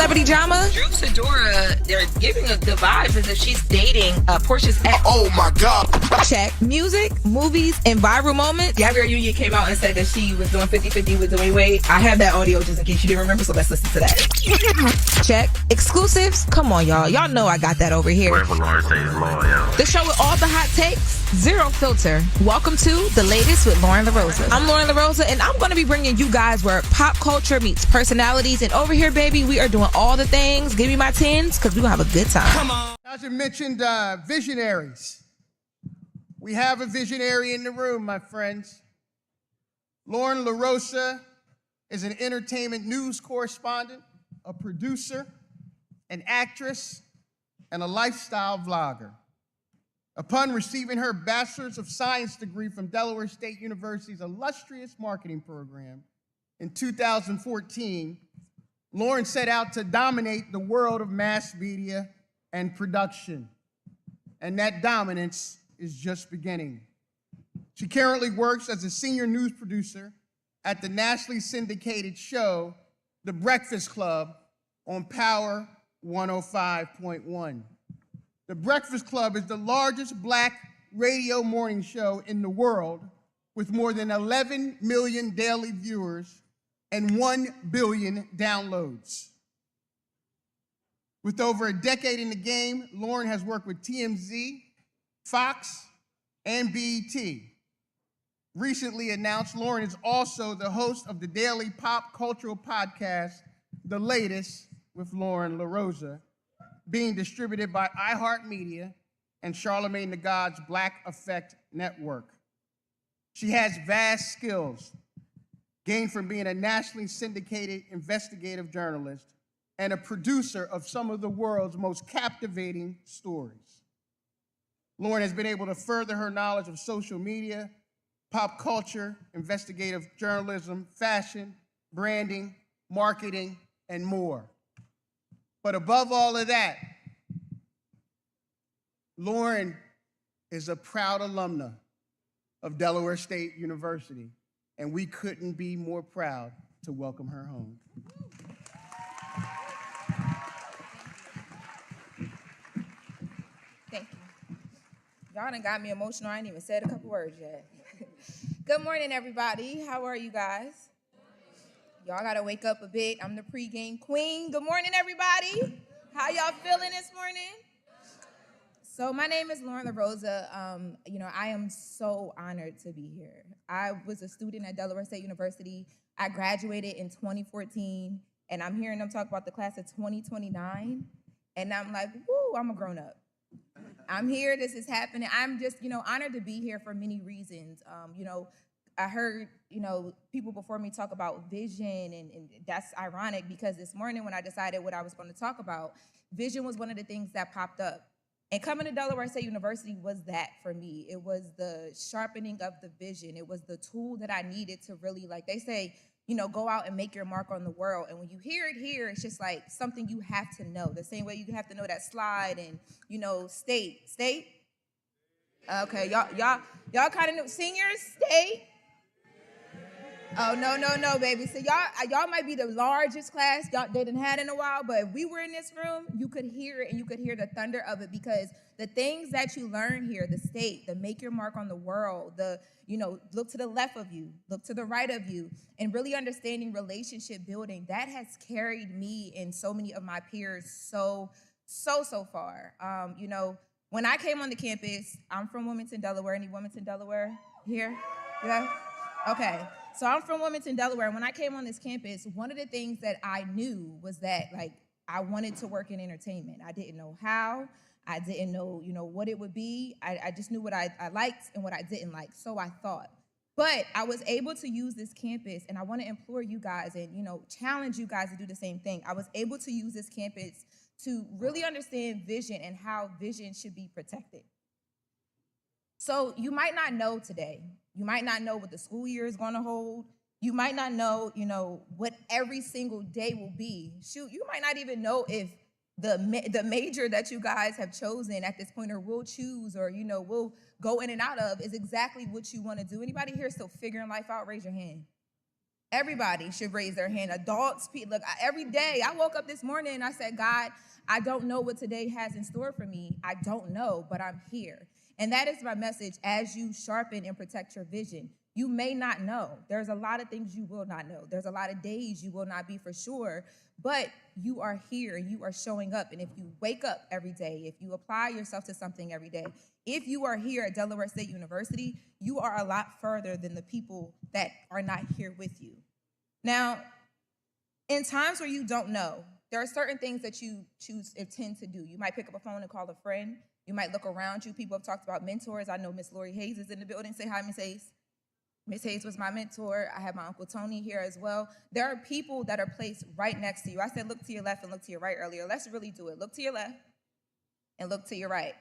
celebrity drama? Drew Sidora, they're giving the vibes as if she's dating Portia's ex. Oh my God. Check. Music, movies, and viral moments. Gabrielle Union came out and said that she was doing 50-50 with Dwayne Wade. I have that audio just in case you didn't remember, so let's listen to that. Check. Exclusives. Come on, y'all. Y'all know I got that over here. Whatever Loren says, Lord, yeah. The show with all the hot takes, zero filter. Welcome to The Latest with Loren LoRosa. I'm Loren LoRosa, and I'm going to be bringing you guys where pop culture meets personalities. And over here, baby, we are doing all the things. Give me my tens, because we're going to have a good time. Come on. As you mentioned, visionaries. We have a visionary in the room, my friends. Loren LoRosa is an entertainment news correspondent, a producer, an actress, and a lifestyle vlogger. Upon receiving her Bachelor's of Science degree from Delaware State University's illustrious marketing program in 2014, Loren set out to dominate the world of mass media and production. And that dominance is just beginning. She currently works as a senior news producer at the nationally syndicated show, The Breakfast Club, on Power 105.1. The Breakfast Club is the largest Black radio morning show in the world, with more than 11 million daily viewers and 1 billion downloads. With over a decade in the game, Loren has worked with TMZ, Fox, and BET. Recently announced, Loren is also the host of the daily pop cultural podcast, The Latest with Loren LoRosa, being distributed by iHeartMedia and Charlemagne the God's Black Effect Network. She has vast skills gained from being a nationally syndicated investigative journalist and a producer of some of the world's most captivating stories. Loren has been able to further her knowledge of social media, pop culture, investigative journalism, fashion, branding, marketing, and more. But above all of that, Loren is a proud alumna of Delaware State University, and we couldn't be more proud to welcome her home. Thank you. Y'all done got me emotional. I ain't even said a couple words yet. Good morning, everybody. How are you guys? Y'all gotta wake up a bit. I'm the pregame queen. Good morning, everybody. How y'all feeling this morning? So my name is Loren LoRosa. I am so honored to be here. I was a student at Delaware State University. I graduated in 2014, and I'm hearing them talk about the class of 2029, and I'm like, woo, I'm a grown up. I'm here, this is happening. I'm just, honored to be here for many reasons. I heard, people before me talk about vision, and that's ironic because this morning when I decided what I was going to talk about, vision was one of the things that popped up. And coming to Delaware State University was that for me. It was the sharpening of the vision. It was the tool that I needed to really, like they say, go out and make your mark on the world. And when you hear it here, it's just like something you have to know. The same way you have to know that slide and, state. Okay, y'all kind of know. Seniors, state. Oh, no, baby. So y'all might be the largest class they done had in a while, but if we were in this room, you could hear it and you could hear the thunder of it because the things that you learn here, the state, the make your mark on the world, the, look to the left of you, look to the right of you, and really understanding relationship building, that has carried me and so many of my peers so far. When I came on the campus, I'm from Wilmington, Delaware. Any Wilmington, Delaware here? Yeah? Okay. So I'm from Wilmington, Delaware. When I came on this campus, one of the things that I knew was that, I wanted to work in entertainment. I didn't know how. I didn't know, what it would be. I just knew what I liked and what I didn't like, so I thought. But I was able to use this campus, and I want to implore you guys and, challenge you guys to do the same thing. I was able to use this campus to really understand vision and how vision should be protected. So you might not know today. You might not know what the school year is going to hold. You might not know, what every single day will be. Shoot, you might not even know if the major that you guys have chosen at this point or will choose or, will go in and out of is exactly what you want to do. Anybody here still figuring life out? Raise your hand. Everybody should raise their hand. Adults, look, every day, I woke up this morning and I said, God, I don't know what today has in store for me. I don't know, but I'm here. And that is my message as you sharpen and protect your vision. You may not know. There's a lot of things you will not know. There's a lot of days you will not be for sure, but you are here, you are showing up. And if you wake up every day, if you apply yourself to something every day, if you are here at Delaware State University, you are a lot further than the people that are not here with you. Now, in times where you don't know, there are certain things that you tend to do. You might pick up a phone and call a friend. You might look around you. People have talked about mentors. I know Miss Lori Hayes is in the building. Say hi, Miss Hayes. Miss Hayes was my mentor. I have my Uncle Tony here as well. There are people that are placed right next to you. I said look to your left and look to your right earlier. Let's really do it. Look to your left and look to your right.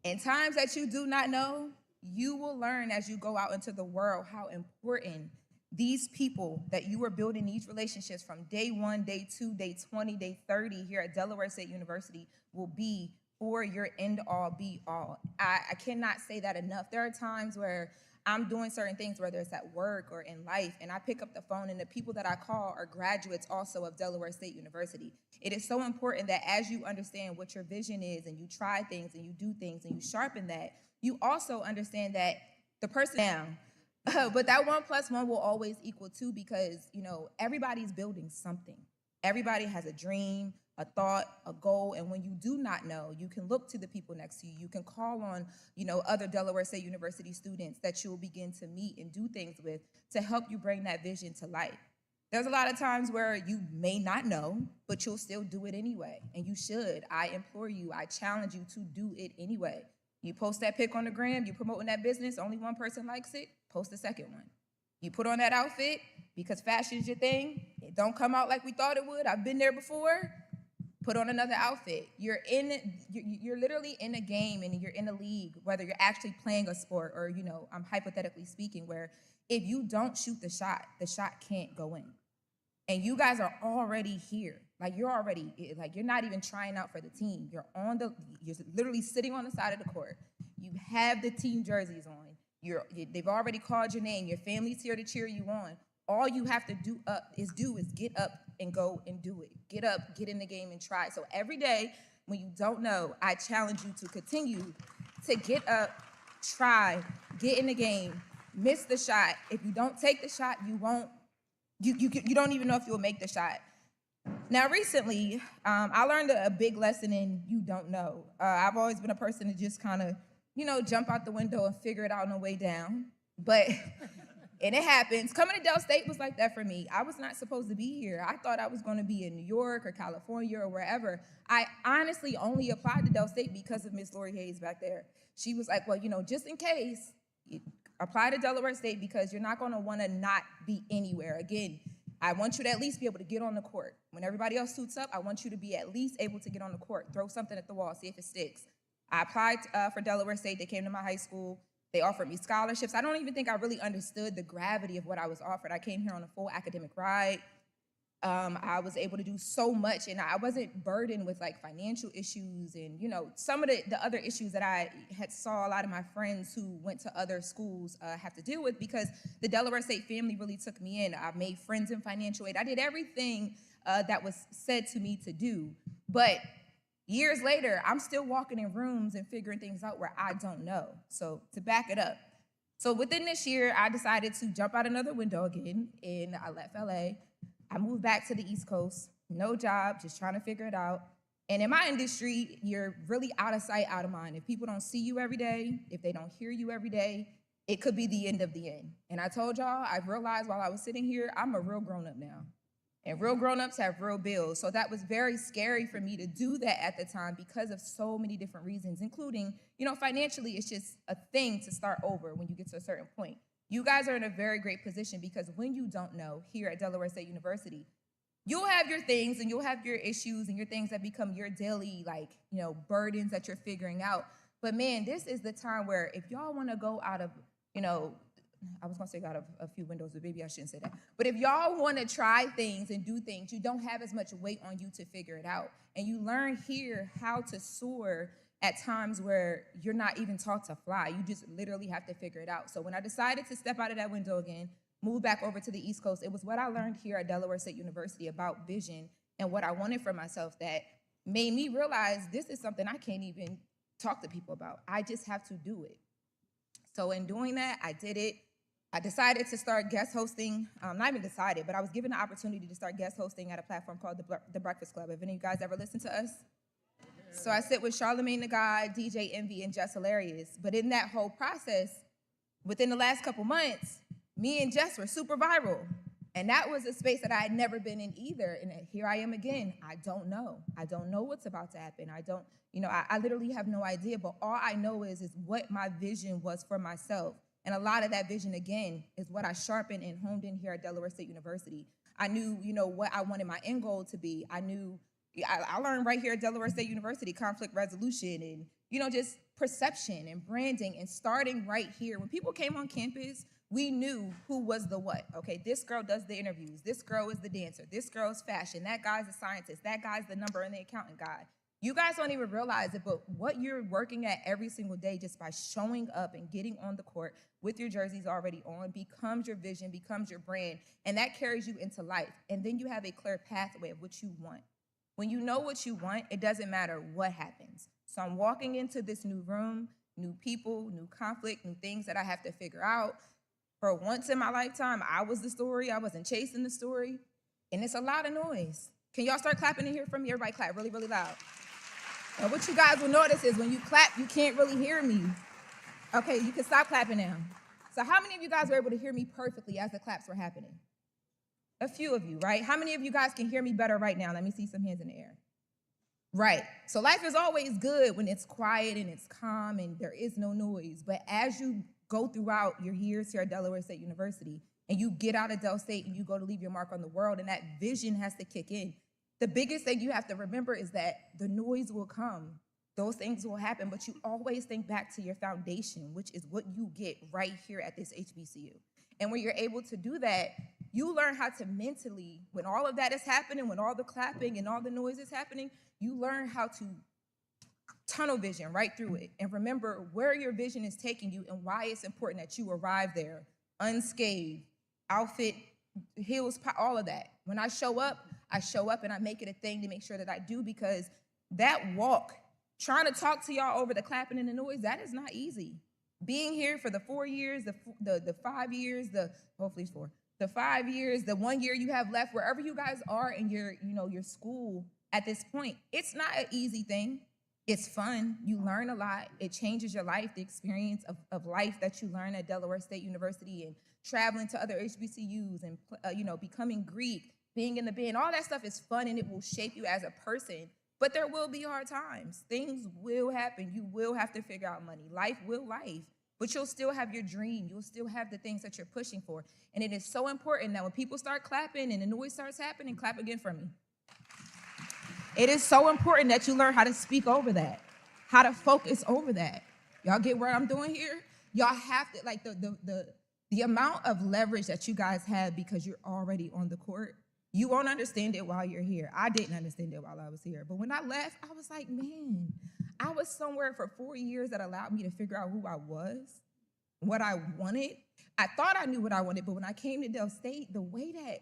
In times that you do not know, you will learn as you go out into the world how important these people that you are building these relationships from day 1, day 2, day 20, day 30 here at Delaware State University will be for your end-all, be-all. I cannot say that enough. There are times where I'm doing certain things, whether it's at work or in life, and I pick up the phone, and the people that I call are graduates also of Delaware State University. It is so important that as you understand what your vision is, and you try things, and you do things, and you sharpen that, you also understand that the person down. But that 1 + 1 will always equal 2 because, everybody's building something. Everybody has a dream, a thought, a goal, and when you do not know, you can look to the people next to you. You can call on, other Delaware State University students that you'll begin to meet and do things with to help you bring that vision to life. There's a lot of times where you may not know, but you'll still do it anyway, and you should. I implore you, I challenge you to do it anyway. You post that pic on the gram, you're promoting that business, only one person likes it, post the second one. You put on that outfit because fashion's your thing. It don't come out like we thought it would. I've been there before. Put on another outfit. You're literally in a game and you're in a league, whether you're actually playing a sport or, I'm hypothetically speaking, where if you don't shoot the shot can't go in. And you guys are already here. You're not even trying out for the team. You're literally sitting on the side of the court. You have the team jerseys on. They've already called your name. Your family's here to cheer you on. All you have to do is get up and go and do it. Get up, get in the game and try. So every day when you don't know, I challenge you to continue to get up, try, get in the game, miss the shot. If you don't take the shot, you don't even know if you'll make the shot. Now, recently, I learned a big lesson in you don't know. I've always been a person to just kind of, jump out the window and figure it out on the way down. But, and it happens. Coming to Del State was like that for me. I was not supposed to be here. I thought I was going to be in New York or California or wherever. I honestly only applied to Del State because of Miss Lori Hayes back there. She was like, well, just in case, apply to Delaware State because you're not going to want to not be anywhere. Again, I want you to at least be able to get on the court. When everybody else suits up, I want you to be at least able to get on the court, throw something at the wall, see if it sticks. I applied for Delaware State. They came to my high school. They offered me scholarships. I don't even think I really understood the gravity of what I was offered. I came here on a full academic ride. I was able to do so much, and I wasn't burdened with financial issues and some of the other issues that I had saw a lot of my friends who went to other schools have to deal with because the Delaware State family really took me in. I made friends in financial aid. I did everything that was said to me to do, but years later, I'm still walking in rooms and figuring things out where I don't know. So to back it up, so within this year, I decided to jump out another window again, and I left LA. I moved back to the East Coast, no job, just trying to figure it out. And in my industry, you're really out of sight, out of mind. If people don't see you every day, if they don't hear you every day, it could be the end of the end. And I told y'all, I realized while I was sitting here, I'm a real grown-up now. And real grown-ups have real bills. So that was very scary for me to do that at the time because of so many different reasons, including, financially, it's just a thing to start over when you get to a certain point. You guys are in a very great position because when you don't know here at Delaware State University, you'll have your things and you'll have your issues and your things that become your daily, burdens that you're figuring out. But man, this is the time where if y'all want to go out of, I was going to say out of a few windows, but maybe I shouldn't say that. But if y'all want to try things and do things, you don't have as much weight on you to figure it out. And you learn here how to soar at times where you're not even taught to fly. You just literally have to figure it out. So when I decided to step out of that window again, moved back over to the East Coast, it was what I learned here at Delaware State University about vision and what I wanted for myself that made me realize this is something I can't even talk to people about. I just have to do it. So in doing that, I did it. I decided to start guest hosting, not even decided, but I was given the opportunity to start guest hosting at a platform called The Breakfast Club. Have any of you guys ever listened to us? So I sit with Charlamagne the God, DJ Envy, and Jess Hilarious. But in that whole process, within the last couple months, me and Jess were super viral. And that was a space that I had never been in either. And here I am again. I don't know. I don't know what's about to happen. I literally have no idea. But all I know is what my vision was for myself. And a lot of that vision, again, is what I sharpened and honed in here at Delaware State University. I knew, what I wanted my end goal to be. I learned right here at Delaware State University, conflict resolution and, just perception and branding and starting right here. When people came on campus, we knew who was the what. Okay, this girl does the interviews. This girl is the dancer. This girl's fashion. That guy's the scientist. That guy's the number and the accountant guy. You guys don't even realize it, but what you're working at every single day just by showing up and getting on the court with your jerseys already on becomes your vision, becomes your brand, and that carries you into life. And then you have a clear pathway of what you want. When you know what you want, it doesn't matter what happens. So I'm walking into this new room, new people, new conflict, new things that I have to figure out. For once in my lifetime, I was the story. I wasn't chasing the story. And it's a lot of noise. Can y'all start clapping in here for me? Everybody clap really, really loud. And what you guys will notice is when you clap, you can't really hear me. Okay, you can stop clapping now. So how many of you guys were able to hear me perfectly as the claps were happening? A few of you, right? How many of you guys can hear me better right now? Let me see some hands in the air. Right. So life is always good when it's quiet and it's calm and there is no noise. But as you go throughout your years here at Delaware State University and you get out of Del State and you go to leave your mark on the world and that vision has to kick in, the biggest thing you have to remember is that the noise will come. Those things will happen, but you always think back to your foundation, which is what you get right here at this HBCU. And when you're able to do that, you learn how to mentally, when all of that is happening, when all the clapping and all the noise is happening, you learn how to tunnel vision right through it and remember where your vision is taking you and why it's important that you arrive there unscathed, outfit, heels, all of that. When I show up and I make it a thing to make sure that I do, because that walk, trying to talk to y'all over the clapping and the noise, that is not easy. Being here for the 4 years, the 5 years, hopefully it's 4, the 5 years, the 1 year you have left, wherever you guys are in your school at this point, it's not an easy thing. It's fun. You learn a lot. It changes your life, the experience of life that you learn at Delaware State University and traveling to other HBCUs and, becoming Greek, being in the band. All that stuff is fun and it will shape you as a person. But there will be hard times. Things will happen. You will have to figure out money. Life will life. But you'll still have your dream. You'll still have the things that you're pushing for. And it is so important that when people start clapping and the noise starts happening, clap again for me. It is so important that you learn how to speak over that, how to focus over that. Y'all get what I'm doing here? Y'all have to, like, the amount of leverage that you guys have because you're already on the court, you won't understand it while you're here. I didn't understand it while I was here. But when I left, I was like, man, I was somewhere for 4 years that allowed me to figure out who I was, what I wanted. I thought I knew what I wanted, but when I came to Del State, the way that,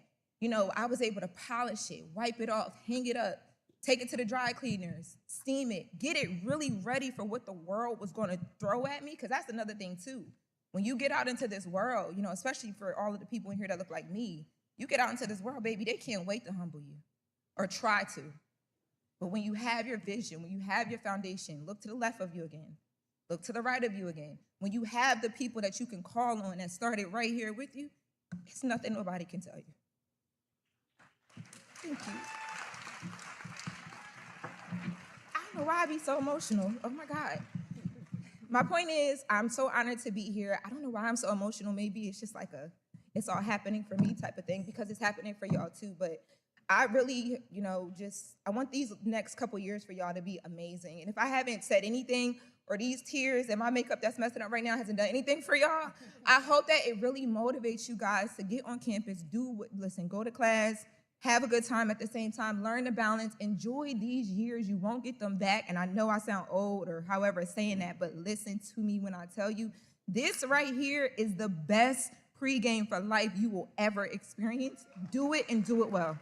I was able to polish it, wipe it off, hang it up, take it to the dry cleaners, steam it, get it really ready for what the world was going to throw at me, because that's another thing, too. When you get out into this world, especially for all of the people in here that look like me, you get out into this world, baby, they can't wait to humble you or try to. But when you have your vision, when you have your foundation, look to the left of you again, look to the right of you again. When you have the people that you can call on that started right here with you, it's nothing nobody can tell you. Thank you. I don't know why I be so emotional. Oh, my God. My point is, I'm so honored to be here. I don't know why I'm so emotional. Maybe it's just like it's all happening for me type of thing, because it's happening for y'all too. But I really, I want these next couple years for y'all to be amazing. And if I haven't said anything, or these tears and my makeup that's messing up right now hasn't done anything for y'all, I hope that it really motivates you guys to get on campus, go to class, have a good time at the same time, learn to balance, enjoy these years. You won't get them back. And I know I sound old or however saying that, but listen to me when I tell you, this right here is the best pregame for life you will ever experience. Do it and do it well.